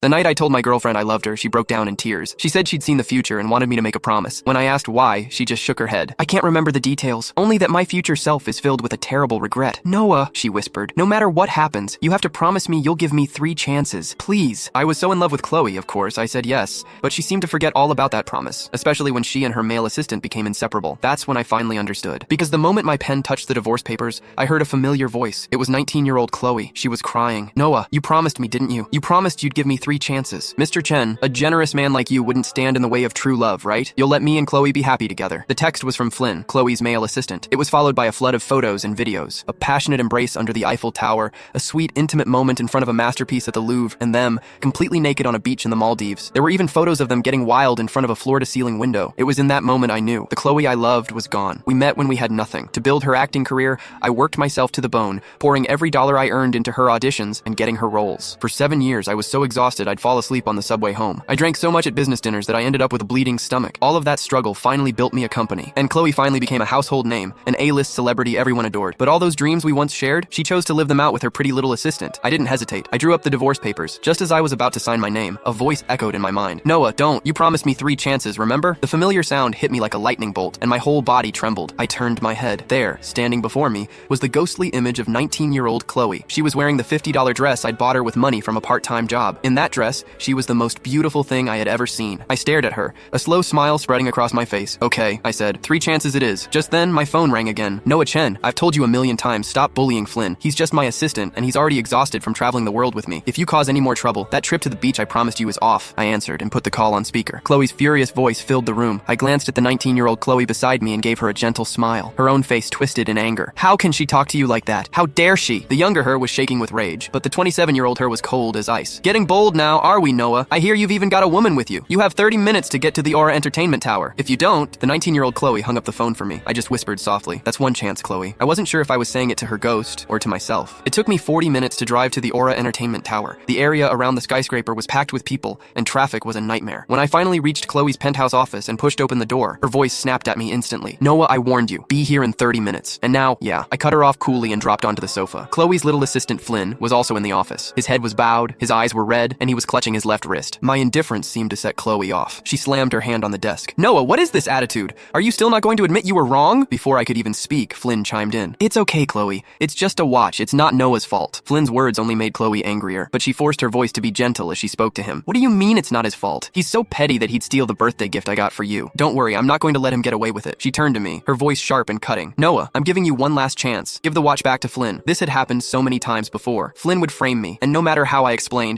The night I told my girlfriend I loved her, she broke down in tears. She said she'd seen the future and wanted me to make a promise. When I asked why, she just shook her head. I can't remember the details, only that my future self is filled with a terrible regret. Noah, she whispered, no matter what happens, you have to promise me you'll give me 3 chances. Please. I was so in love with Chloe, of course, I said yes, but she seemed to forget all about that promise, especially when she and her male assistant became inseparable. That's when I finally understood. Because the moment my pen touched the divorce papers, I heard a familiar voice. It was 19-year-old Chloe. She was crying. Noah, you promised me, didn't you? You promised you'd give me 3 chances. Mr. Chen, a generous man like you wouldn't stand in the way of true love, right? You'll let me and Chloe be happy together. The text was from Flynn, Chloe's male assistant. It was followed by a flood of photos and videos. A passionate embrace under the Eiffel Tower, a sweet, intimate moment in front of a masterpiece at the Louvre, and them, completely naked on a beach in the Maldives. There were even photos of them getting wild in front of a floor-to-ceiling window. It was in that moment I knew. The Chloe I loved was gone. We met when we had nothing. To build her acting career, I worked myself to the bone, pouring every dollar I earned into her auditions and getting her roles. For 7 years, I was so exhausted I'd fall asleep on the subway home. I drank so much at business dinners that I ended up with a bleeding stomach. All of that struggle finally built me a company. And Chloe finally became a household name, an A-list celebrity everyone adored. But all those dreams we once shared, she chose to live them out with her pretty little assistant. I didn't hesitate. I drew up the divorce papers. Just as I was about to sign my name, a voice echoed in my mind. Noah, don't. You promised me 3 chances, remember? The familiar sound hit me like a lightning bolt, and my whole body trembled. I turned my head. There, standing before me, was the ghostly image of 19-year-old Chloe. She was wearing the $50 dress I'd bought her with money from a part-time job. In that dress, she was the most beautiful thing I had ever seen. I stared at her, a slow smile spreading across my face. Okay, I said, 3 chances it is. Just then, my phone rang again. Noah Chen, I've told you a million times, stop bullying Flynn. He's just my assistant, and he's already exhausted from traveling the world with me. If you cause any more trouble, that trip to the beach I promised you is off. I answered and put the call on speaker. Chloe's furious voice filled the room. I glanced at the 19-year-old Chloe beside me and gave her a gentle smile. Her own face twisted in anger. How can she talk to you like that? How dare she? The younger her was shaking with rage, but the 27-year-old her was cold as ice. Getting bold now, are we, Noah? I hear you've even got a woman with you. You have 30 minutes to get to the Aura Entertainment Tower. If you don't, the 19-year-old Chloe hung up the phone for me. I just whispered softly, that's 1 chance, Chloe. I wasn't sure if I was saying it to her ghost or to myself. It took me 40 minutes to drive to the Aura Entertainment Tower. The area around the skyscraper was packed with people, and traffic was a nightmare. When I finally reached Chloe's penthouse office and pushed open the door, her voice snapped at me instantly. Noah, I warned you. Be here in 30 minutes. And now, yeah, I cut her off coolly and dropped onto the sofa. Chloe's little assistant Flynn was also in the office. His head was bowed, his eyes were red, and he was clutching his left wrist. My indifference seemed to set Chloe off. She slammed her hand on the desk. Noah, what is this attitude? Are you still not going to admit you were wrong? Before I could even speak, Flynn chimed in. It's okay, Chloe. It's just a watch. It's not Noah's fault. Flynn's words only made Chloe angrier, but she forced her voice to be gentle as she spoke to him. What do you mean it's not his fault? He's so petty that he'd steal the birthday gift I got for you. Don't worry, I'm not going to let him get away with it. She turned to me, her voice sharp and cutting. Noah, I'm giving you one last chance. Give the watch back to Flynn. This had happened so many times before. Flynn would frame me, and no matter how I explained,